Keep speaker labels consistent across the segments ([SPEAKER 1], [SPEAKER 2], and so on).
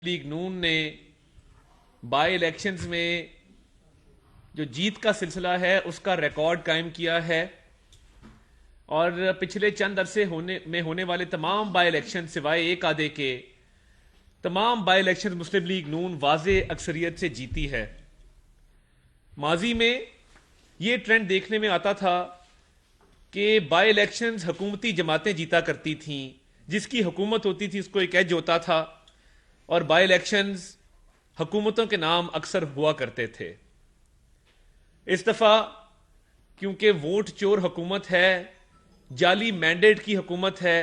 [SPEAKER 1] League نون نے by elections میں جو جیت کا سلسلہ ہے اس کا ریکارڈ قائم کیا ہے اور پچھلے چند عرصے میں ہونے والے تمام بائی الیکشن سوائے ایک آدھے کے تمام بائی الیکشن مسلم لیگ نون واضح اکثریت سے جیتی ہے۔ ماضی میں یہ ٹرینڈ دیکھنے میں آتا تھا کہ بائی الیکشنز حکومتی جماعتیں جیتا کرتی تھیں، جس کی حکومت ہوتی تھی اس کو ایک ایج ہوتا تھا، اور بائی الیکشنز حکومتوں کے نام اکثر ہوا کرتے تھے۔ اس دفعہ کیونکہ ووٹ چور حکومت ہے، جعلی مینڈیٹ کی حکومت ہے،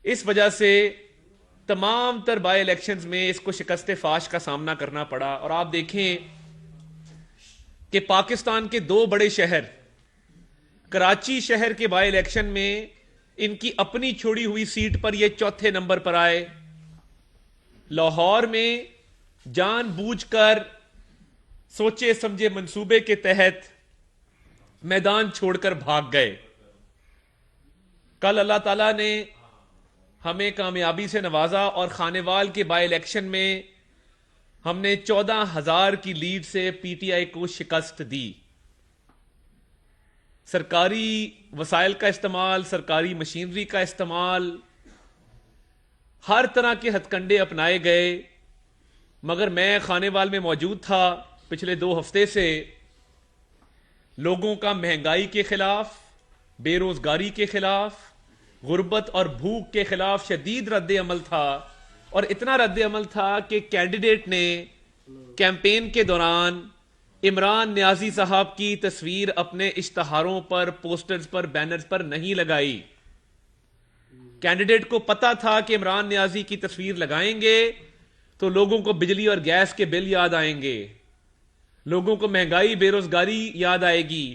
[SPEAKER 1] اس وجہ سے تمام تر بائی الیکشنز میں اس کو شکست فاش کا سامنا کرنا پڑا۔ اور آپ دیکھیں کہ پاکستان کے دو بڑے شہر کراچی شہر کے بائی الیکشن میں ان کی اپنی چھوڑی ہوئی سیٹ پر یہ چوتھے نمبر پر آئے۔ لاہور میں جان بوجھ کر سوچے سمجھے منصوبے کے تحت میدان چھوڑ کر بھاگ گئے۔ کل اللہ تعالیٰ نے ہمیں کامیابی سے نوازا اور خانیوال کے بائی الیکشن میں ہم نے 14,000 کی لیڈ سے پی ٹی آئی کو شکست دی۔ سرکاری وسائل کا استعمال، سرکاری مشینری کا استعمال، ہر طرح کے ہتھ کنڈے اپنائے گئے، مگر میں خانیوال میں موجود تھا پچھلے 2 ہفتے سے۔ لوگوں کا مہنگائی کے خلاف، بے روزگاری کے خلاف، غربت اور بھوک کے خلاف شدید رد عمل تھا، اور اتنا رد عمل تھا کہ کینڈیڈیٹ نے کیمپین کے دوران عمران نیازی صاحب کی تصویر اپنے اشتہاروں پر، پوسٹرز پر، بینرز پر نہیں لگائی۔ کینڈیڈیٹ کو پتا تھا کہ عمران نیازی کی تصویر لگائیں گے تو لوگوں کو بجلی اور گیس کے بل یاد آئیں گے، لوگوں کو مہنگائی، بے روزگاری یاد آئے گی،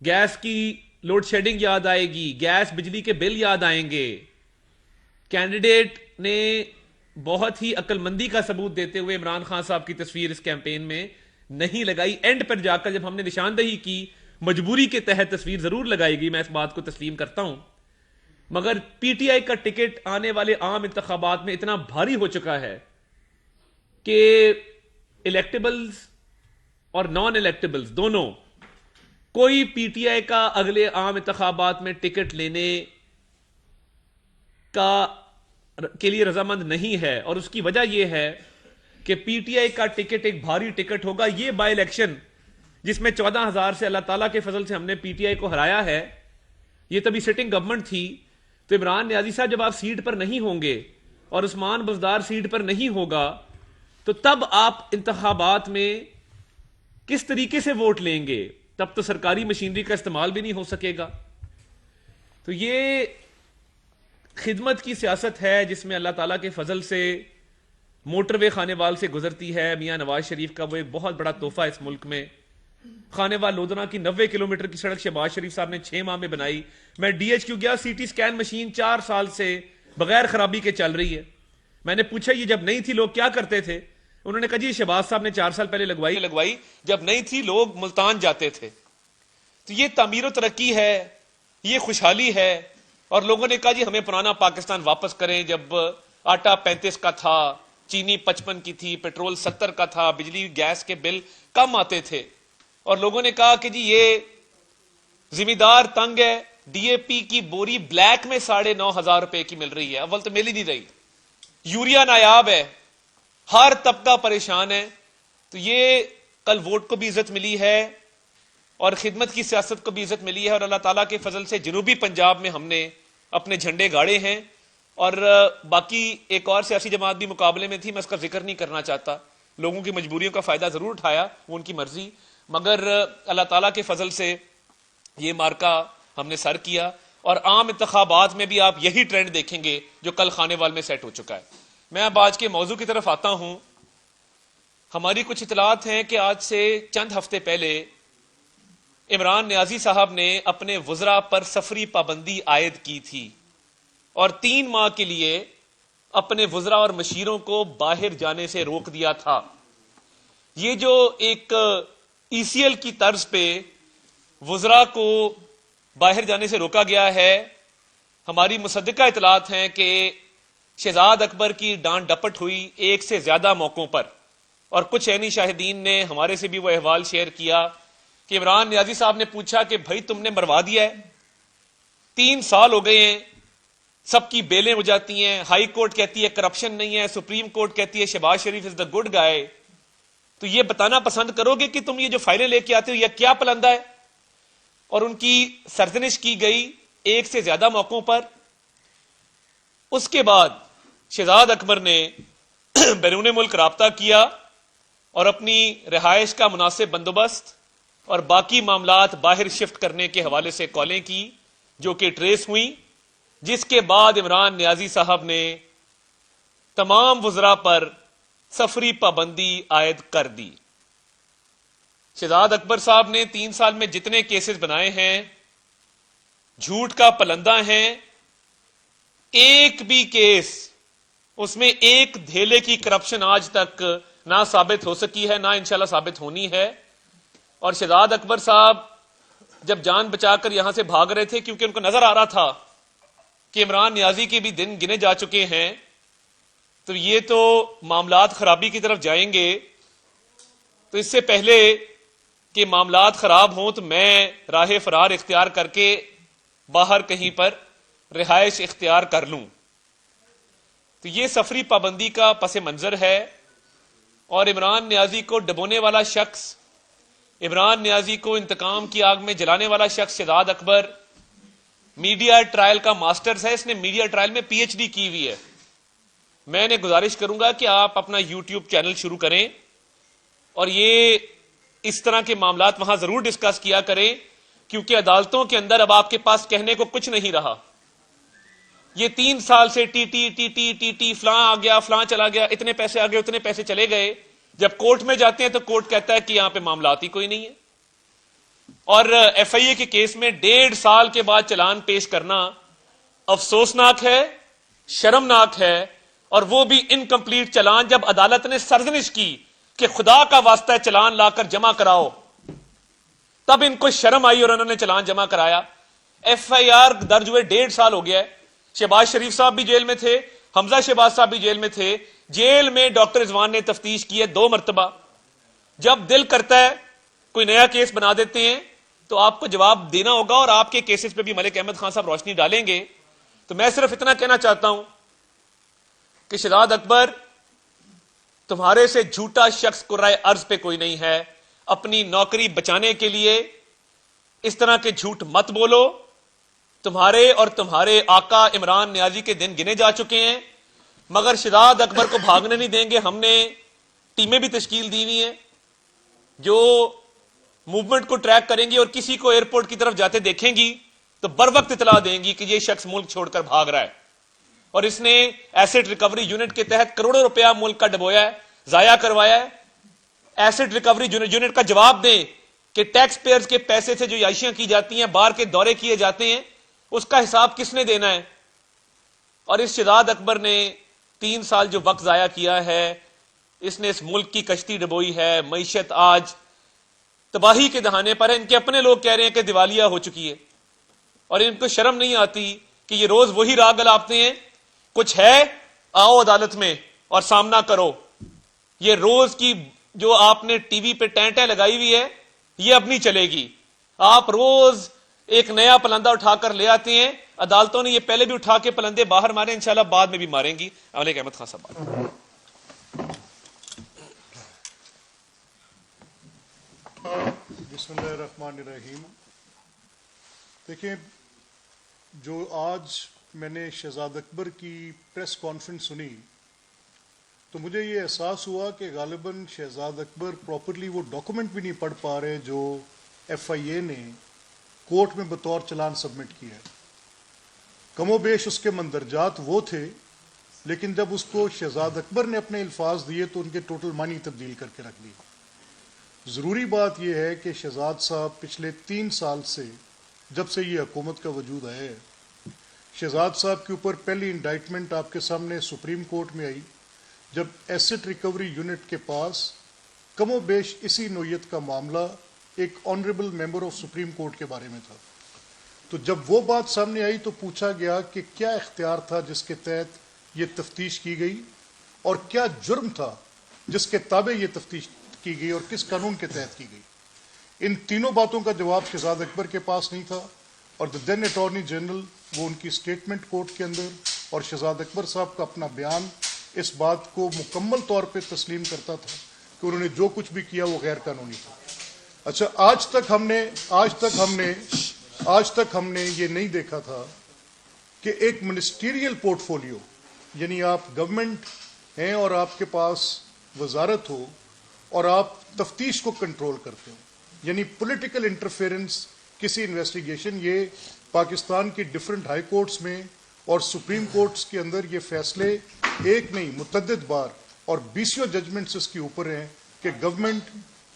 [SPEAKER 1] گیس کی لوڈ شیڈنگ یاد آئے گی، گیس بجلی کے بل یاد آئیں گے۔ کینڈیڈیٹ نے بہت ہی عقل مندی کا ثبوت دیتے ہوئے عمران خان صاحب کی تصویر اس کیمپین میں نہیں لگائی۔ اینڈ پر جا کر جب ہم نے نشاندہی کی، مجبوری کے تحت تصویر ضرور لگائے گی، میں اس بات کو تسلیم کرتا ہوں، مگر پی ٹی آئی کا ٹکٹ آنے والے عام انتخابات میں اتنا بھاری ہو چکا ہے کہ الیکٹیبلز اور نان الیکٹیبلز دونوں، کوئی پی ٹی آئی کا اگلے عام انتخابات میں ٹکٹ لینے کے لیے رضامند نہیں ہے۔ اور اس کی وجہ یہ ہے کہ پی ٹی آئی کا ٹکٹ ایک بھاری ٹکٹ ہوگا۔ یہ بائی الیکشن جس میں 14,000 سے اللہ تعالیٰ کے فضل سے ہم نے پی ٹی آئی کو ہرایا ہے، یہ تبھی سٹنگ گورنمنٹ تھی، تو عمران نیازی صاحب جب آپ سیٹ پر نہیں ہوں گے اور عثمان بزدار سیٹ پر نہیں ہوگا تو تب آپ انتخابات میں کس طریقے سے ووٹ لیں گے؟ تب تو سرکاری مشینری کا استعمال بھی نہیں ہو سکے گا۔ تو یہ خدمت کی سیاست ہے جس میں اللہ تعالیٰ کے فضل سے موٹر وے خانیوال سے گزرتی ہے۔ میاں نواز شریف کا وہ ایک بہت بڑا تحفہ اس ملک میں۔ خانیوال لودھنا کی 90 کلومیٹر کی سڑک شہباز شریف صاحب نے 6 ماہ میں بنائی۔ میں ڈی ایچ کیو گیا، سی ٹی سکین مشین 4 سال سے بغیر خرابی کے چل رہی ہے۔ میں نے پوچھا یہ جب نہیں تھی لوگ کیا کرتے تھے؟ انہوں نے کہا جی شہباز صاحب نے 4 سال پہلے لگوائی، جب نہیں تھی لوگ ملتان جاتے تھے۔ تو یہ تعمیر و ترقی ہے، یہ خوشحالی ہے۔ اور لوگوں نے کہا جی ہمیں پرانا پاکستان واپس کریں، جب آٹا 35 کا تھا، چینی 55 کی تھی، پیٹرول 70 کا تھا، بجلی گیس کے بل کم آتے تھے، اور لوگوں نے کہا کہ جی یہ زمیندار تنگ ہے، ڈی اے پی کی بوری بلیک میں 9,500 روپے کی مل رہی ہے، اول تو مل ہی نہیں رہی، یوریا نایاب ہے، ہر طبقہ پریشان ہے۔ تو یہ کل ووٹ کو بھی عزت ملی ہے اور خدمت کی سیاست کو بھی عزت ملی ہے، اور اللہ تعالیٰ کے فضل سے جنوبی پنجاب میں ہم نے اپنے جھنڈے گاڑے ہیں۔ اور باقی ایک اور سیاسی جماعت بھی مقابلے میں تھی، میں اس کا ذکر نہیں کرنا چاہتا، لوگوں کی مجبوریوں کا فائدہ ضرور اٹھایا، وہ ان کی مرضی، مگر اللہ تعالیٰ کے فضل سے یہ مارکا ہم نے سر کیا۔ اور عام انتخابات میں بھی آپ یہی ٹرینڈ دیکھیں گے جو کل خانیوال میں سیٹ ہو چکا ہے۔ میں اب آج کے موضوع کی طرف آتا ہوں۔ ہماری کچھ اطلاعات ہیں کہ آج سے چند ہفتے پہلے عمران نیازی صاحب نے اپنے وزراء پر سفری پابندی عائد کی تھی اور 3 ماہ کے لیے اپنے وزراء اور مشیروں کو باہر جانے سے روک دیا تھا۔ یہ جو ایک ای سی ایل کی طرز پہ وزراء کو باہر جانے سے روکا گیا ہے، ہماری مصدقہ اطلاعات ہیں کہ شہزاد اکبر کی ڈانٹ ڈپٹ ہوئی ایک سے زیادہ موقعوں پر، اور کچھ عینی شاہدین نے ہمارے سے بھی وہ احوال شیئر کیا کہ عمران نیازی صاحب نے پوچھا کہ بھائی تم نے مروا دیا ہے، 3 سال ہو گئے ہیں، سب کی بیلیں ہو جاتی ہیں، ہائی کورٹ کہتی ہے کرپشن نہیں ہے، سپریم کورٹ کہتی ہے شہباز شریف از دا گڈ گائے، تو یہ بتانا پسند کرو گے کہ تم یہ جو فائلیں لے کے آتے ہو یہ کیا پلندہ ہے؟ اور ان کی سرزنش کی گئی ایک سے زیادہ موقعوں پر۔ اس کے بعد شہزاد اکبر نے بیرون ملک رابطہ کیا اور اپنی رہائش کا مناسب بندوبست اور باقی معاملات باہر شفٹ کرنے کے حوالے سے کالیں کی جو کہ ٹریس ہوئیں، جس کے بعد عمران نیازی صاحب نے تمام وزراء پر سفری پابندی عائد کر دی۔ شہزاد اکبر صاحب نے 3 سال میں جتنے کیسز بنائے ہیں جھوٹ کا پلندہ ہیں، ایک بھی کیس اس میں ایک دھیلے کی کرپشن آج تک نہ ثابت ہو سکی ہے، نہ انشاءاللہ ثابت ہونی ہے۔ اور شہزاد اکبر صاحب جب جان بچا کر یہاں سے بھاگ رہے تھے کیونکہ ان کو نظر آ رہا تھا کہ عمران نیازی کے بھی دن گنے جا چکے ہیں، تو یہ تو معاملات خرابی کی طرف جائیں گے، تو اس سے پہلے کہ معاملات خراب ہوں تو میں راہ فرار اختیار کر کے باہر کہیں پر رہائش اختیار کر لوں۔ تو یہ سفری پابندی کا پس منظر ہے، اور عمران نیازی کو ڈبونے والا شخص، عمران نیازی کو انتقام کی آگ میں جلانے والا شخص شہزاد اکبر میڈیا ٹرائل کا ماسٹرز ہے، اس نے میڈیا ٹرائل میں پی ایچ ڈی کی ہوئی ہے۔ میں نے گزارش کروں گا کہ آپ اپنا یوٹیوب چینل شروع کریں اور یہ اس طرح کے معاملات وہاں ضرور ڈسکس کیا کریں، کیونکہ عدالتوں کے اندر اب آپ کے پاس کہنے کو کچھ نہیں رہا۔ یہ 3 سال سے ٹی ٹی فلاں آ گیا، فلاں چلا گیا، اتنے پیسے آ گئے، اتنے پیسے چلے گئے، جب کورٹ میں جاتے ہیں تو کورٹ کہتا ہے کہ یہاں پہ معاملات ہی کوئی نہیں ہے۔ اور ایف آئی اے کے کیس میں 1.5 سال کے بعد چلان پیش کرنا افسوسناک ہے، شرمناک ہے، اور وہ بھی انکمپلیٹ چلان جب عدالت نے سرزنش کی کہ خدا کا واسطہ ہے چلان لا کر جمع کراؤ، تب ان کو شرم آئی اور انہوں نے چلان جمع کرایا۔ ایف آئی آر درج ہوئے 1.5 سال ہو گیا ہے، شہباز شریف صاحب بھی جیل میں تھے، حمزہ شہباز صاحب بھی جیل میں تھے، جیل میں ڈاکٹر رضوان نے تفتیش کی ہے 2 مرتبہ۔ جب دل کرتا ہے کوئی نیا کیس بنا دیتے ہیں تو آپ کو جواب دینا ہوگا، اور آپ کے کیسز پہ بھی ملک احمد خان صاحب روشنی ڈالیں گے۔ تو میں صرف اتنا کہنا چاہتا ہوں کہ شہزاد اکبر، تمہارے سے جھوٹا شخص قرائے ارض پہ کوئی نہیں ہے۔ اپنی نوکری بچانے کے لیے اس طرح کے جھوٹ مت بولو، تمہارے اور تمہارے آقا عمران نیازی کے دن گنے جا چکے ہیں، مگر شہزاد اکبر کو بھاگنے نہیں دیں گے۔ ہم نے ٹیمیں بھی تشکیل دی ہوئی ہیں جو موومنٹ کو ٹریک کریں گی، اور کسی کو ایئرپورٹ کی طرف جاتے دیکھیں گی تو بر وقت اطلاع دیں گی کہ یہ شخص ملک چھوڑ کر بھاگ رہا ہے، اور اس نے ایسٹ ریکوری یونٹ کے تحت کروڑوں روپیہ ملک کا ڈبویا ہے، ضائع کروایا ہے۔ ایسٹ ریکوری یونٹ کا جواب دیں کہ ٹیکس پیئرز کے پیسے سے جو عیاشیاں کی جاتی ہیں، باہر کے دورے کیے جاتے ہیں، اس کا حساب کس نے دینا ہے؟ اور اس شہزاد اکبر نے 3 سال جو وقت ضائع کیا ہے، اس نے اس ملک کی کشتی ڈبوئی ہے، معیشت آج تباہی کے دہانے پر ہے۔ ان کے اپنے لوگ کہہ رہے ہیں کہ دیوالیہ ہو چکی ہے، اور ان کو شرم نہیں آتی کہ یہ روز وہی راگ الاپتے ہیں، کچھ ہے آؤ عدالت میں اور سامنا کرو۔ یہ روز کی جو آپ نے ٹی وی پہ ٹینٹیں لگائی ہوئی ہے، یہ اب نہیں چلے گی۔ آپ روز ایک نیا پلندہ اٹھا کر لے آتے ہیں، عدالتوں نے یہ پہلے بھی اٹھا کے پلندے باہر مارے، انشاءاللہ بعد میں بھی ماریں گی۔ ملک احمد خان صاحب۔
[SPEAKER 2] بسم اللہ الرحمن الرحیم۔ دیکھیں، جو آج میں نے شہزاد اکبر کی پریس کانفرنس سنی تو مجھے یہ احساس ہوا کہ غالباً شہزاد اکبر پراپرلی وہ ڈاکومنٹ بھی نہیں پڑھ پا رہے جو ایف آئی اے نے کورٹ میں بطور چلان سبمٹ کیا ہے۔ کم و بیش اس کے مندرجات وہ تھے، لیکن جب اس کو شہزاد اکبر نے اپنے الفاظ دیے تو ان کے ٹوٹل معنی تبدیل کر کے رکھ دی۔ ضروری بات یہ ہے کہ شہزاد صاحب پچھلے 3 سال سے، جب سے یہ حکومت کا وجود ہے، شہزاد صاحب کے اوپر پہلی انڈائٹمنٹ آپ کے سامنے سپریم کورٹ میں آئی جب ایسٹ ریکوری یونٹ کے پاس کم و بیش اسی نوعیت کا معاملہ ایک honourable member of supreme court کے بارے میں تھا۔ تو جب وہ بات سامنے آئی تو پوچھا گیا کہ کیا اختیار تھا جس کے تحت یہ تفتیش کی گئی اور کیا جرم تھا جس کے تابع یہ تفتیش کی گئی اور کس قانون کے تحت کی گئی؟ ان تینوں باتوں کا جواب شہزاد اکبر کے پاس نہیں تھا، اور دین اٹارنی جنرل وہ ان کی سٹیٹمنٹ کورٹ کے اندر اور شہزاد اکبر صاحب کا اپنا بیان اس بات کو مکمل طور پہ تسلیم کرتا تھا کہ انہوں نے جو کچھ بھی کیا وہ غیر قانونی تھا۔ اچھا، آج تک ہم نے یہ نہیں دیکھا تھا کہ ایک منسٹیریل پورٹ فولیو، یعنی آپ گورنمنٹ ہیں اور آپ کے پاس وزارت ہو اور آپ تفتیش کو کنٹرول کرتے ہو، یعنی پولیٹیکل انٹرفیئرنس کسی انویسٹیگیشن، یہ پاکستان کی ڈیفرنٹ ہائی کورٹس میں اور سپریم کورٹس کے اندر یہ فیصلے ایک نہیں متعدد بار اور بیسیوں ججمنٹس اس کے اوپر ہیں کہ گورنمنٹ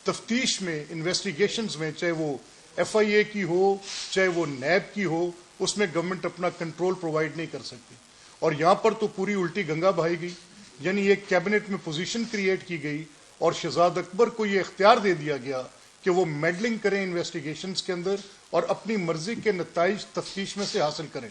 [SPEAKER 2] تفتیش میں، انویسٹیگیشنز میں، چاہے وہ ایف آئی اے کی ہو چاہے وہ نیب کی ہو، اس میں گورنمنٹ اپنا کنٹرول پرووائڈ نہیں کر سکتی۔ اور یہاں پر تو پوری الٹی گنگا بہائی گئی، یعنی ایک کیبنٹ میں پوزیشن کریٹ کی گئی اور شہزاد اکبر کو یہ اختیار دے دیا گیا کہ وہ میڈلنگ کریں انویسٹیگیشنز کے اندر اور اپنی مرضی کے نتائج تفتیش میں سے حاصل کریں۔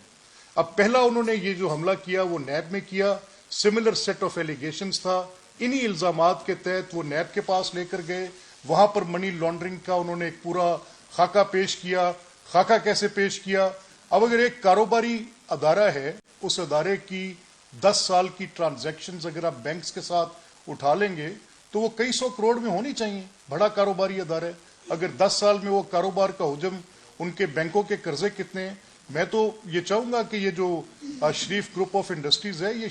[SPEAKER 2] اب پہلا انہوں نے یہ جو حملہ کیا وہ نیب میں کیا، سملر سیٹ آف ایلیگیشنز تھا، انہی الزامات کے تحت وہ نیب کے پاس لے کر گئے، وہاں پر منی لانڈرنگ کا انہوں نے ایک پورا خاکہ پیش کیا۔ خاکہ کیسے پیش کیا؟ اب اگر ایک کاروباری ادارہ ہے، اس ادارے کی 10 سال کی ٹرانزیکشنز اگر آپ بینکس کے ساتھ اٹھا لیں گے تو وہ کئی سو کروڑ میں ہونی چاہیے، بڑا کاروباری ادارہ ہے۔ اگر 10 سال میں وہ کاروبار کا حجم، ان کے بینکوں کے قرضے کتنے ہیں؟ میں تو یہ چاہوں گا کہ یہ جو شریف گروپ آف انڈسٹریز ہے، یہ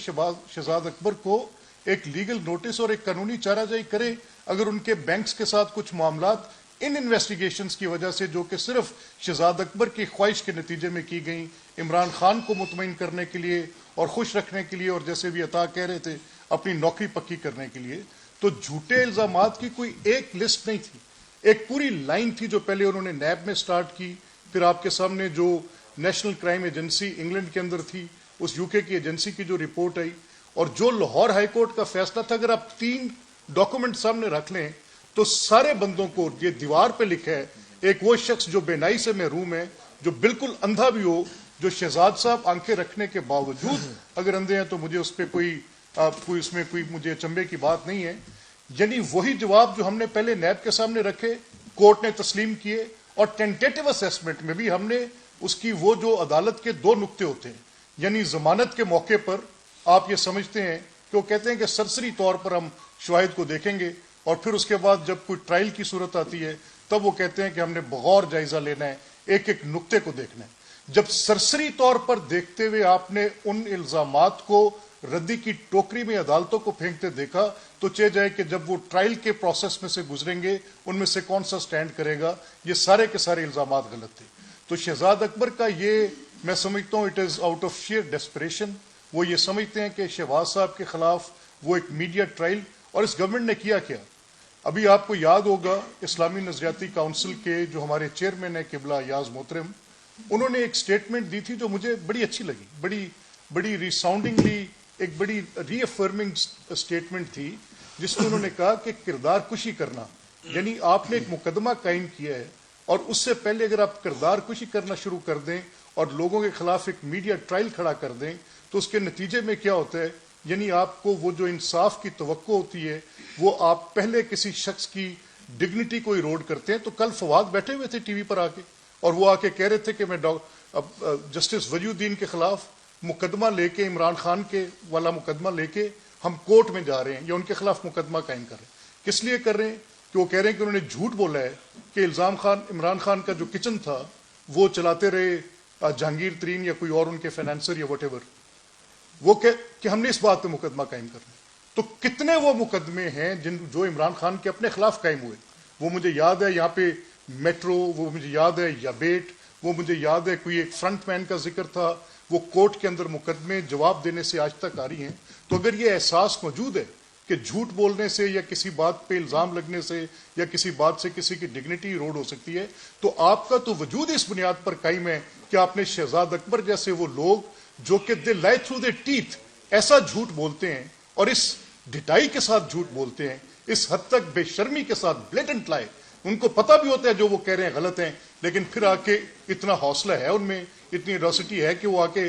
[SPEAKER 2] شہزاد اکبر کو ایک لیگل نوٹس اور ایک قانونی چارہ جائی کرے اگر ان کے بینکس کے ساتھ کچھ معاملات ان انویسٹیگیشنز کی وجہ سے، جو کہ صرف شہزاد اکبر کی خواہش کے نتیجے میں کی گئیں، عمران خان کو مطمئن کرنے کے لیے اور خوش رکھنے کے لیے، اور جیسے بھی عطا کہہ رہے تھے اپنی نوکری پکی کرنے کے لیے، تو جھوٹے الزامات کی کوئی ایک لسٹ نہیں تھی، ایک پوری لائن تھی جو پہلے انہوں نے نیب میں سٹارٹ کی، پھر آپ کے سامنے جو نیشنل کرائم ایجنسی انگلینڈ کے اندر تھی، اس یو کے کی ایجنسی کی جو رپورٹ آئی، اور جو لاہور ہائی کورٹ کا فیصلہ تھا۔ اگر آپ 3 ڈاکومنٹ سامنے رکھ لیں تو سارے بندوں کو یہ دیوار پہ لکھا ہے، ایک وہ شخص جو بینائی سے محروم ہے، جو بالکل اندھا بھی ہو، جو شہزاد صاحب آنکھیں رکھنے کے باوجود اگر اندھے ہیں تو مجھے اس پہ کوئی اس میں کوئی مجھے اچنبے کی بات نہیں ہے، یعنی وہی جواب جو ہم نے پہلے نیب کے سامنے رکھے، کورٹ نے تسلیم کیے، اور ٹینٹیٹو اسیسمنٹ میں بھی ہم نے اس کی وہ جو عدالت کے 2 نقطے ہوتے ہیں، یعنی ضمانت کے موقع پر آپ یہ سمجھتے ہیں کہ وہ کہتے ہیں کہ سرسری طور پر ہم شواہد کو دیکھیں گے، اور پھر اس کے بعد جب کوئی ٹرائل کی صورت آتی ہے تب وہ کہتے ہیں کہ ہم نے بغور جائزہ لینا ہے، ایک ایک نقطے کو دیکھنا ہے۔ جب سرسری طور پر دیکھتے ہوئے آپ نے ان الزامات کو ردی کی ٹوکری میں عدالتوں کو پھینکتے دیکھا تو چہ جائے کہ جب وہ ٹرائل کے پروسیس میں سے گزریں گے ان میں سے کون سا سٹینڈ کرے گا۔ یہ سارے کے سارے الزامات غلط تھے۔ تو شہزاد اکبر کا یہ میں سمجھتا ہوں it is out of share desperation, وہ یہ سمجھتے ہیں کہ شہباز صاحب کے خلاف وہ ایک میڈیا ٹرائل، اور اس گورنمنٹ نے کیا کیا؟ ابھی آپ کو یاد ہوگا اسلامی نظریاتی کونسل کے جو ہمارے چیئرمین ہیں قبلہ یاز محترم، انہوں نے ایک سٹیٹمنٹ دی تھی جو مجھے بڑی اچھی لگی، بڑی ریساؤنڈنگلی ایک بڑی ری افرمنگ سٹیٹمنٹ تھی، جس میں انہوں نے کہا کہ کردار کشی کرنا، یعنی آپ نے ایک مقدمہ قائم کیا ہے اور اس سے پہلے اگر آپ کردار کشی کرنا شروع کر دیں اور لوگوں کے خلاف ایک میڈیا ٹرائل کھڑا کر دیں تو اس کے نتیجے میں کیا ہوتا ہے، یعنی آپ کو وہ جو انصاف کی توقع ہوتی ہے وہ آپ پہلے کسی شخص کی ڈگنیٹی کو ایروڈ کرتے ہیں۔ تو کل فواد بیٹھے ہوئے تھے ٹی وی پر آ کے اور وہ آ کے کہہ رہے تھے کہ میں جسٹس ولی الدین کے خلاف مقدمہ لے کے، عمران خان کے والا مقدمہ لے کے ہم کورٹ میں جا رہے ہیں یا ان کے خلاف مقدمہ قائم کر رہے ہیں۔ کس لیے کر رہے ہیں؟ کہ وہ کہہ رہے ہیں کہ انہوں نے جھوٹ بولا ہے کہ عمران خان کا جو کچن تھا وہ چلاتے رہے جہانگیر ترین یا کوئی اور ان کے فائنانسر یا وٹ ایور، وہ کہ ہم نے اس بات پہ مقدمہ قائم کرنا ہے۔ تو کتنے وہ مقدمے ہیں جو عمران خان کے اپنے خلاف قائم ہوئے، وہ مجھے یاد ہے یہاں پہ میٹرو، وہ مجھے یاد ہے یا بیٹ، وہ مجھے یاد ہے کوئی ایک فرنٹ مین کا ذکر تھا، وہ کورٹ کے اندر مقدمے جواب دینے سے آج تک آ رہی ہیں۔ تو اگر یہ احساس موجود ہے کہ جھوٹ بولنے سے یا کسی بات پہ الزام لگنے سے یا کسی بات سے کسی کی ڈگنیٹی ایروڈ ہو سکتی ہے، تو آپ کا تو وجود اس بنیاد پر قائم ہے کہ آپ نے شہزاد اکبر جیسے وہ لوگ جو کہ دے لائی تھرو دے ٹیتھ ایسا جھوٹ بولتے ہیں اور اس ڈٹائی کے ساتھ جھوٹ بولتے ہیں، اس حد تک بے شرمی کے ساتھ بلیٹنٹ لائے، ان کو پتہ بھی ہوتا ہے جو وہ کہہ رہے ہیں غلط ہیں، لیکن پھر آ کے اتنا حوصلہ ہے ان میں، اتنی ایڈاسٹی ہے کہ وہ آ کے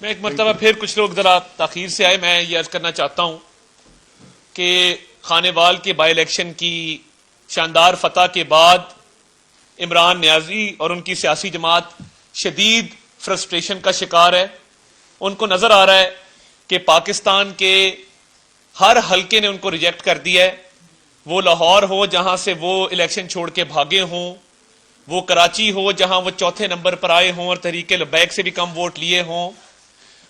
[SPEAKER 1] میں ایک مرتبہ پھر کچھ لوگ ذرا تاخیر سے آئے، میں یہ عرض کرنا چاہتا ہوں کہ خانے وال کے بائی الیکشن کی شاندار فتح کے بعد عمران نیازی اور ان کی سیاسی جماعت شدید فرسٹریشن کا شکار ہے. ان کو نظر آ رہا ہے کہ پاکستان کے ہر حلقے نے ان کو ریجیکٹ کر دیا ہے. وہ لاہور ہو جہاں سے وہ الیکشن چھوڑ کے بھاگے ہوں، وہ کراچی ہو جہاں وہ چوتھے نمبر پر آئے ہوں اور تحریک لبیک سے بھی کم ووٹ لیے ہوں،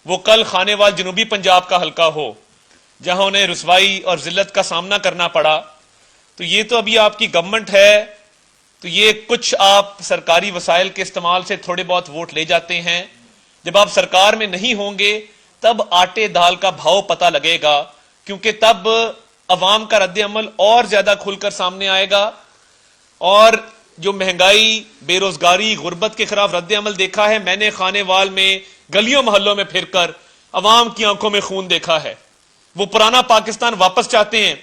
[SPEAKER 1] وہ کل خانے وال جنوبی پنجاب کا حلقہ ہو جہاں انہیں رسوائی اور ذلت کا سامنا کرنا پڑا. تو یہ تو ابھی آپ کی گورنمنٹ ہے، تو یہ کچھ آپ سرکاری وسائل کے استعمال سے تھوڑے بہت ووٹ لے جاتے ہیں. جب آپ سرکار میں نہیں ہوں گے تب آٹے دال کا بھاؤ پتہ لگے گا، کیونکہ تب عوام کا رد عمل اور زیادہ کھل کر سامنے آئے گا. اور جو مہنگائی، بے روزگاری، غربت کے خلاف رد عمل دیکھا ہے، میں نے خانے وال میں گلیوں محلوں میں پھر کر عوام کی آنکھوں میں خون دیکھا ہے. وہ پرانا پاکستان واپس چاہتے ہیں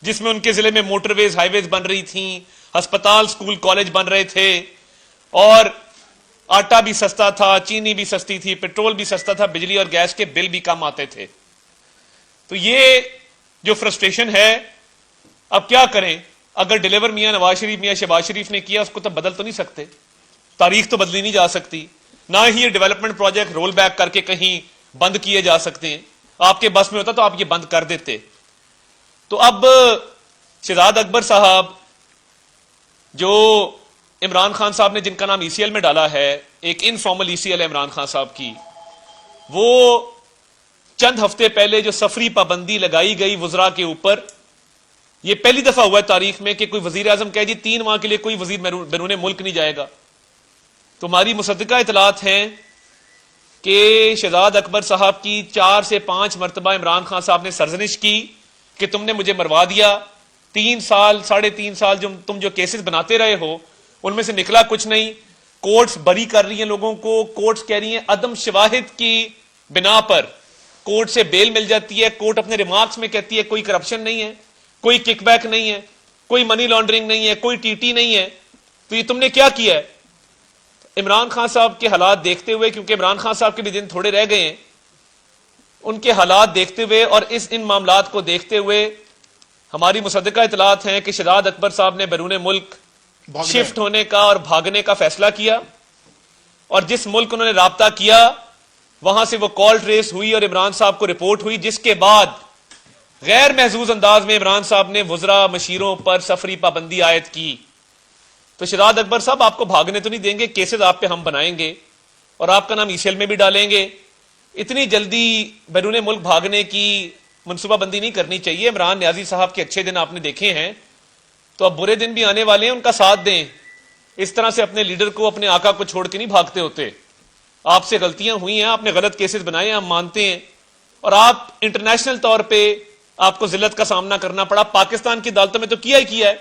[SPEAKER 1] جس میں ان کے ضلع میں موٹر ویز، ہائی ویز بن رہی تھیں، ہسپتال، سکول، کالج بن رہے تھے، اور آٹا بھی سستا تھا، چینی بھی سستی تھی، پیٹرول بھی سستا تھا، بجلی اور گیس کے بل بھی کم آتے تھے. تو یہ جو فرسٹریشن ہے، اب کیا کریں؟ اگر ڈیلیور میاں نواز شریف، میاں شہباز شریف نے کیا، اس کو تو بدل تو نہیں سکتے، تاریخ تو بدلی نہیں جا سکتی، نہ ہی یہ ڈیولپمنٹ پروجیکٹ رول بیک کر کے کہیں بند کیے جا سکتے ہیں. آپ کے بس میں ہوتا تو آپ یہ بند کر دیتے. تو اب شہزاد اکبر صاحب جو عمران خان صاحب نے جن کا نام ای سی ایل میں ڈالا ہے، ایک انفارمل ای سی ایل ہے عمران خان صاحب کی، وہ چند ہفتے پہلے جو سفری پابندی لگائی گئی وزراء کے اوپر، یہ پہلی دفعہ ہوا ہے تاریخ میں کہ کوئی وزیر اعظم کہے جی 3 ماہ کے لیے کوئی وزیر بیرون ملک نہیں جائے گا. تو ہماری مصدقہ اطلاعات ہیں کہ شہزاد اکبر صاحب کی 4 سے 5 مرتبہ عمران خان صاحب نے سرزنش کی کہ تم نے مجھے مروا دیا، 3 سال 3.5 سال تم جو کیسز بناتے رہے ہو ان میں سے نکلا کچھ نہیں. کورٹس بری کر رہی ہیں لوگوں کو، کورٹس کہہ رہی ہیں عدم شواہد کی بنا پر کورٹ سے بیل مل جاتی ہے. کورٹ اپنے ریمارکس میں کہتی ہے کوئی کرپشن نہیں ہے، کوئی کک بیک نہیں ہے، کوئی منی لانڈرنگ نہیں ہے، کوئی ٹی ٹی نہیں ہے. تو یہ تم نے کیا کیا ہے؟ عمران خان صاحب کے حالات دیکھتے ہوئے، کیونکہ عمران خان صاحب کے بھی دن تھوڑے رہ گئے ہیں، ان کے حالات دیکھتے ہوئے اور ان معاملات کو دیکھتے ہوئے ہماری مصدقہ اطلاعات ہیں کہ شہزاد اکبر صاحب نے بیرون ملک شفٹ ہونے کا اور بھاگنے کا فیصلہ کیا، اور جس ملک انہوں نے رابطہ کیا وہاں سے وہ کال ٹریس ہوئی اور عمران صاحب کو رپورٹ ہوئی، جس کے بعد غیر محظوظ انداز میں عمران صاحب نے وزراء مشیروں پر سفری پابندی عائد کی. تو شہزاد اکبر صاحب آپ کو بھاگنے تو نہیں دیں گے، کیسز آپ پہ ہم بنائیں گے اور آپ کا نام ای سی ایل میں بھی ڈالیں گے. اتنی جلدی بیرون ملک بھاگنے کی منصوبہ بندی نہیں کرنی چاہیے. عمران نیازی صاحب کے اچھے دن آپ نے دیکھے ہیں، تو اب برے دن بھی آنے والے ہیں، ان کا ساتھ دیں. اس طرح سے اپنے لیڈر کو، اپنے آقا کو چھوڑ کے نہیں بھاگتے ہوتے. آپ سے غلطیاں ہوئی ہیں، آپ نے غلط کیسز بنائے ہیں، ہم مانتے ہیں، اور آپ انٹرنیشنل طور پہ آپ کو ذلت کا سامنا کرنا پڑا. پاکستان کی عدالتوں میں تو کیا ہی کیا ہے،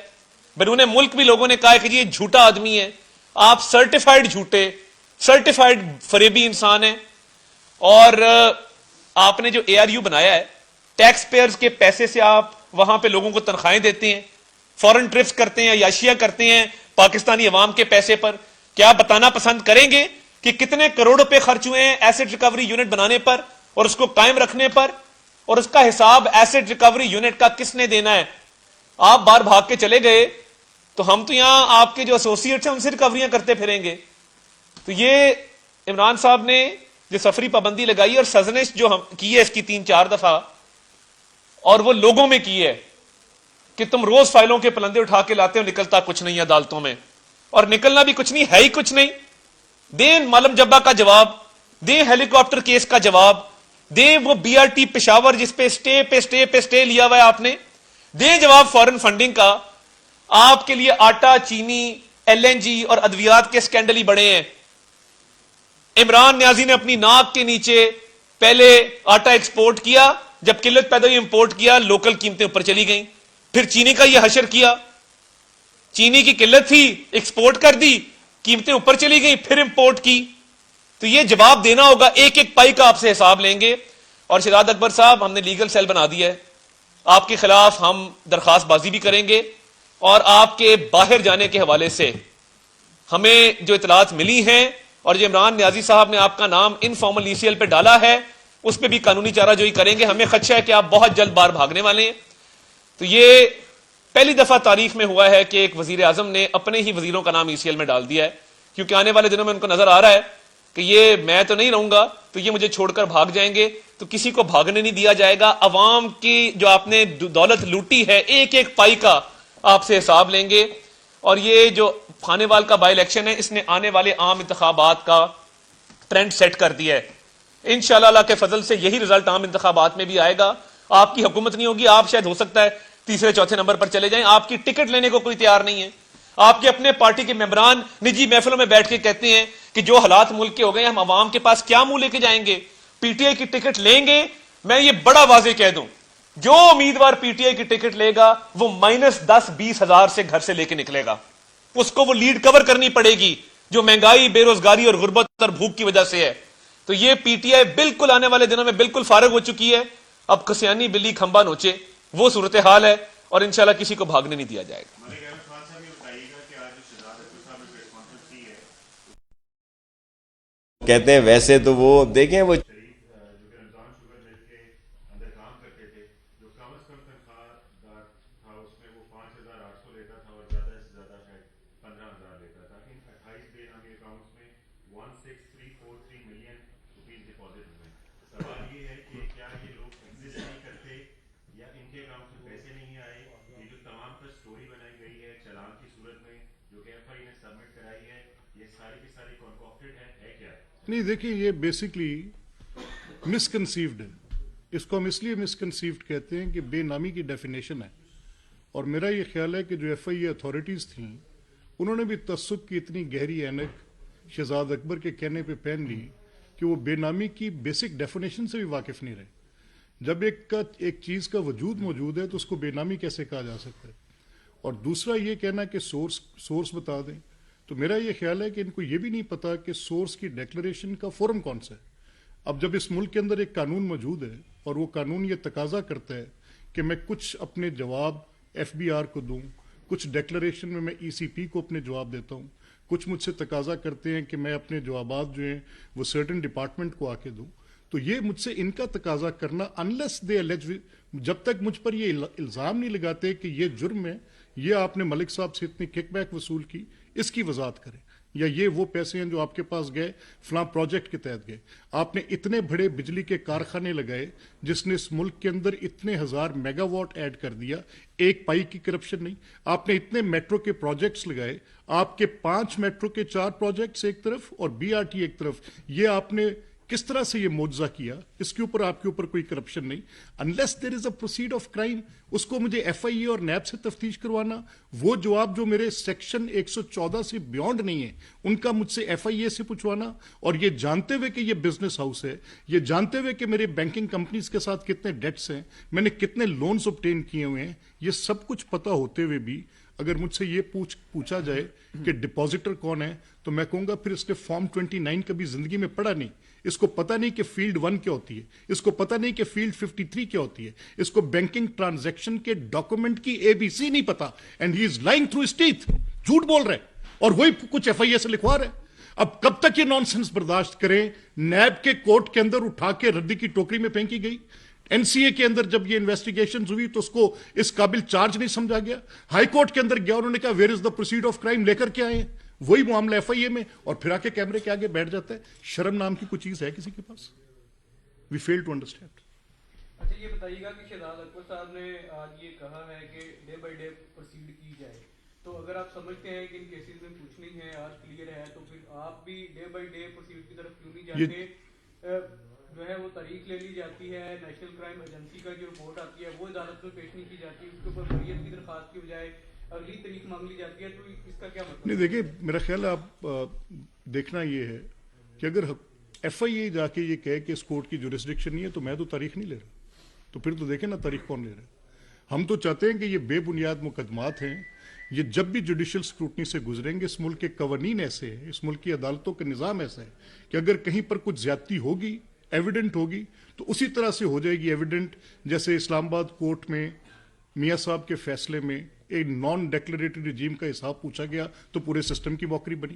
[SPEAKER 1] بیرون ملک بھی لوگوں نے کہا ہے کہ یہ جھوٹا آدمی ہے، آپ سرٹیفائیڈ جھوٹے، سرٹیفائیڈ فریبی انسان ہیں. اور آپ نے جو اے آر یو بنایا ہے، ٹیکس پیئرز کے پیسے سے آپ وہاں پہ لوگوں کو تنخواہیں دیتے ہیں، فورن ٹرپس کرتے ہیں، عیاشیاں کرتے ہیں پاکستانی عوام کے پیسے پر. کیا بتانا پسند کریں گے کہ کتنے کروڑ روپے خرچ ہوئے ہیں ایسٹ ریکوری یونٹ بنانے پر اور اس کو قائم رکھنے پر، اور اس کا حساب ایسٹ ریکوری یونٹ کا کس نے دینا ہے؟ آپ باہر بھاگ کے چلے گئے تو ہم تو یہاں آپ کے جو ایسوسیٹس ہیں ان سے ریکوریاں کرتے پھریں گے. تو یہ عمران صاحب نے جو سفری پابندی لگائی اور سزنش جو ہم کی ہے اس کی 3-4 دفعہ، اور وہ لوگوں میں کی ہے کہ تم روز فائلوں کے پلندے اٹھا کے لاتے ہو، نکلتا کچھ نہیں عدالتوں میں، اور نکلنا بھی کچھ نہیں ہے ہی کچھ نہیں. دیں معلم جبا کا جواب، دیں ہیلی کاپٹر کیس کا جواب، دیں وہ بی آر ٹی پشاور جس پہ سٹے لیا ہوا ہے آپ نے، دیں جواب فورن فنڈنگ کا. آپ کے لیے آٹا، چینی، ایل این جی اور ادویات کے سکینڈل ہی بڑے ہیں. عمران نیازی نے اپنی ناک کے نیچے پہلے آٹا ایکسپورٹ کیا، جب قلت پیدا ہوئی امپورٹ کیا، لوکل قیمتیں اوپر چلی گئیں. پھر چینی کا یہ حشر کیا، چینی کی قلت تھی، ایکسپورٹ کر دی، قیمتیں اوپر چلی گئیں، پھر امپورٹ کی. تو یہ جواب دینا ہوگا، ایک ایک پائی کا آپ سے حساب لیں گے. اور شہزاد اکبر صاحب، ہم نے لیگل سیل بنا دیا ہے، آپ کے خلاف ہم درخواست بازی بھی کریں گے، اور آپ کے باہر جانے کے حوالے سے ہمیں جو اطلاعات ملی ہیں اور جو عمران نیازی صاحب نے آپ کا نام انفارمل ای سی ایل پہ ڈالا ہے اس پہ بھی قانونی چارہ جوئی کریں گے. ہمیں خدشہ ہے کہ آپ بہت جلد باہر بھاگنے والے ہیں. تو یہ پہلی دفعہ تاریخ میں ہوا ہے کہ ایک وزیر اعظم نے اپنے ہی وزیروں کا نام ای سی ایل میں ڈال دیا ہے, کیونکہ آنے والے دنوں میں ان کو نظر آ رہا ہے کہ یہ میں تو نہیں رہوں گا تو یہ مجھے چھوڑ کر بھاگ جائیں گے, تو کسی کو بھاگنے نہیں دیا جائے گا. عوام کی جو آپ نے دولت لوٹی ہے ایک ایک پائی کا آپ سے حساب لیں گے. اور یہ جو خانیوال کا بائی الیکشن ہے اس نے آنے والے عام انتخابات کا ٹرینڈ سیٹ کر دیا ہے. انشاءاللہ اللہ کے فضل سے یہی رزلٹ عام انتخابات میں بھی آئے گا. آپ کی حکومت نہیں ہوگی, آپ شاید ہو سکتا ہے تیسرے چوتھے نمبر پر چلے جائیں, آپ کی ٹکٹ لینے کو کوئی تیار نہیں ہے. آپ کے اپنے پارٹی کے ممبران نجی محفلوں میں بیٹھ کے کہتے ہیں کہ جو حالات ملک کے ہو گئے ہم عوام کے پاس کیا منہ لے کے جائیں گے, پی ٹی آئی کی ٹکٹ لیں گے. میں یہ بڑا واضح کہہ دوں, جو امیدوار پی ٹی آئی کی ٹکٹ لے گا وہ -10-20 ہزار سے گھر سے لے کے نکلے گا. اس کو وہ لیڈ کور کرنی پڑے گی جو مہنگائی, بے روزگاری اور غربت اور بھوک کی وجہ سے ہے. تو یہ پی ٹی آئی بالکل آنے والے دنوں میں بالکل فارغ ہو چکی ہے. اب کسیانی بلی کھمبا نوچے وہ صورتحال ہے, اور انشاءاللہ کسی کو بھاگنے نہیں دیا جائے گا.
[SPEAKER 3] کہتے ہیں ویسے تو وہ دیکھیں وہ
[SPEAKER 2] نہیں دیکھیں یہ بیسکلی مسکنسیوڈ ہے. اس کو ہم اس لیے مسکنسیوڈ کہتے ہیں کہ بے نامی کی ڈیفینیشن ہے, اور میرا یہ خیال ہے کہ جو ایف آئی اے اتھارٹیز تھیں انہوں نے بھی تعصب کی اتنی گہری اینک شہزاد اکبر کے کہنے پہ پہن لی کہ وہ بے نامی کی بیسک ڈیفینیشن سے بھی واقف نہیں رہے. جب ایک چیز کا وجود موجود ہے تو اس کو بے نامی کیسے کہا جا سکتا ہے؟ اور دوسرا یہ کہنا کہ سورس بتا دیں, تو میرا یہ خیال ہے کہ ان کو یہ بھی نہیں پتا کہ سورس کی ڈیکلریشن کا فورم کون سا ہے. اب جب اس ملک کے اندر ایک قانون موجود ہے اور وہ قانون یہ تقاضا کرتا ہے کہ میں کچھ اپنے جواب ایف بی آر کو دوں, کچھ ڈیکلریشن میں ای سی پی کو اپنے جواب دیتا ہوں, کچھ مجھ سے تقاضا کرتے ہیں کہ میں اپنے جوابات جو ہیں وہ سرٹن ڈپارٹمنٹ کو آ کے دوں, تو یہ مجھ سے ان کا تقاضا کرنا انلیس دے الج, جب تک مجھ پر یہ الزام نہیں لگاتے کہ یہ جرم ہے, یہ آپ نے ملک صاحب سے اتنی کک بیک وصول کی اس کی وضاحت کریں, یا یہ وہ پیسے ہیں جو آپ کے پاس گئے فلاں پروجیکٹ کے تحت گئے, آپ نے اتنے بڑے بجلی کے کارخانے لگائے جس نے اس ملک کے اندر اتنے ہزار میگا واٹ ایڈ کر دیا, ایک پائی کی کرپشن نہیں. آپ نے اتنے میٹرو کے پروجیکٹس لگائے, آپ کے 5 میٹرو کے 4 پروجیکٹس ایک طرف اور بی آر ٹی ایک طرف, یہ آپ نے کس طرح سے یہ معجزہ کیا, اس کے اوپر آپ کے اوپر کوئی کرپشن نہیں. Unless there is a proceed of crime, اس کو مجھے ایف آئی اے اور نیب سے تفتیش کروانا, وہ جواب جو میرے سیکشن 114 سے بیونڈ نہیں ہے ان کا مجھ سے ایف آئی اے سے پوچھوانا, اور یہ جانتے ہوئے کہ یہ بزنس ہاؤس ہے, یہ جانتے ہوئے کہ میرے بینکنگ کمپنیز کے ساتھ کتنے ڈیٹس ہیں, میں نے کتنے لونز obtain کیے ہوئے ہیں, یہ سب کچھ پتہ ہوتے ہوئے بھی اگر مجھ سے یہ پوچھا جائے کہ ڈپازیٹر کون ہے, تو میں کہوں گا پھر اس نے فارم 29 کبھی زندگی میں پڑھا نہیں, اس کو پتہ نہیں کہ فیلڈ 1 کیا ہوتی ہے, اس کو پتہ نہیں کہ فیلڈ 53 کیا ہوتی ہے, اس کو بینکنگ ٹرانزیکشن کے ڈاکومنٹ کی اے بی سی نہیں پتا, and he is lying through his teeth, جھوٹ بول رہے اور وہی کچھ ایف آئی اے سے لکھوا رہے. اب کب تک یہ نان سینس برداشت کریں؟ نیب کے کورٹ کے اندر اٹھا کے ردی کی ٹوکری میں پھینکی گئی, این سی اے کے اندر جب یہ انویسٹیگیشن ہوئی تو اس کو اس قابل چارج نہیں سمجھا گیا, ہائی کورٹ کے اندر گیا, انہوں نے کہا where is the proceed of crime, لے کر کے آئے ہیں, وہی معاملہ ایف آئی اے میں, اور پھر آ کے کیمرے کے آگے بیٹھ جاتا ہے. شرم نام کی کوئی چیز ہے کسی کے پاس؟ وی فیل ٹو انڈرسٹینڈ.
[SPEAKER 4] اچھا یہ بتائیے گا کہ شہزاد اکبر صاحب نے آج یہ کہا ہے کہ ڈے بائی ڈے پروسیڈ کی جائے, تو اگر آپ سمجھتے ہیں کہ ان کیسز میں پوچھنی ہے آج کلیئر ہے, تو پھر آپ بھی ڈے بائی ڈے پروسیڈ کی طرف کیوں نہیں جاتے؟ جو ہے وہ تاریخ لے لی جاتی ہے, نیشنل کرائم ایجنسی کا جو رپورٹ آتی ہے وہ عدالت میں پیش نہیں کی جاتی, اس کے اوپر حریت کی درخواست کی بجائے اگلی تاریخ مانگ لی جاتی ہے, تو اس کا کیا مطلب؟
[SPEAKER 2] نہیں دیکھیے, میرا خیال ہے آپ دیکھنا یہ ہے کہ اگر ایف آئی اے جا کے یہ کہے کہ اس کورٹ کی جورسڈکشن نہیں ہے تو میں تو تاریخ نہیں لے رہا, تو پھر تو دیکھیں نا تاریخ کون لے رہا ہے. ہم تو چاہتے ہیں کہ یہ بے بنیاد مقدمات ہیں, یہ جب بھی جوڈیشل سکروٹنی سے گزریں گے, اس ملک کے قوانین ایسے ہیں, اس ملک کی عدالتوں کا نظام ایسا ہے کہ اگر کہیں پر کچھ زیادتی ہوگی, ایویڈنٹ ہوگی, تو اسی طرح سے ہو جائے گی ایویڈنٹ. جیسے اسلام آباد کورٹ میں میاں صاحب کے فیصلے میں ایک نان ڈیکلریٹری رجیم کا حساب پوچھا گیا تو پورے سسٹم کی موکری بنی.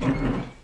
[SPEAKER 2] ہے.